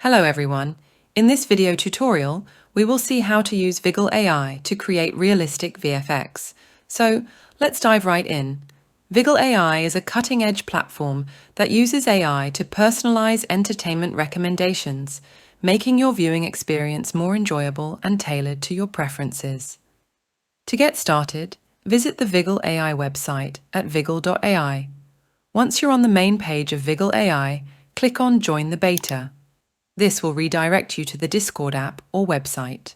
Hello everyone. In this video tutorial, we will see how to use Viggle AI to create realistic VFX. So let's dive right in. Viggle AI is a cutting-edge platform that uses AI to personalize entertainment recommendations, making your viewing experience more enjoyable and tailored to your preferences. To get started, visit the Viggle AI website at viggle.ai. Once you're on the main page of Viggle AI, click on Join the Beta. This will redirect you to the Discord app or website.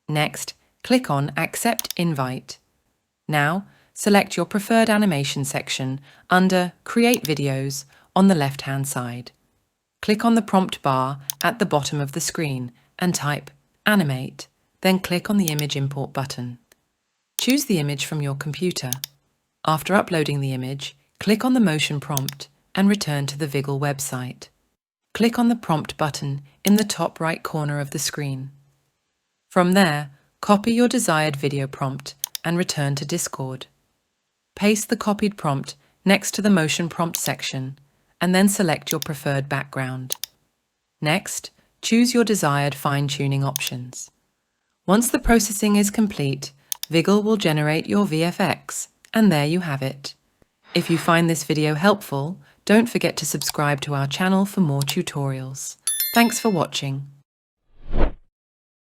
Next, click on Accept Invite. Now, select your preferred animation section under Create Videos on the left-hand side. Click on the prompt bar at the bottom of the screen and type Animate, then click on the Image Import button. Choose the image from your computer. After uploading the image, click on the motion prompt and return to the Viggle website. Click on the prompt button in the top right corner of the screen. From there, copy your desired video prompt and return to Discord. Paste the copied prompt next to the motion prompt section and then select your preferred background. Next, choose your desired fine-tuning options. Once the processing is complete, Viggle will generate your VFX, and there you have it. If you find this video helpful, don't forget to subscribe to our channel for more tutorials. Thanks for watching.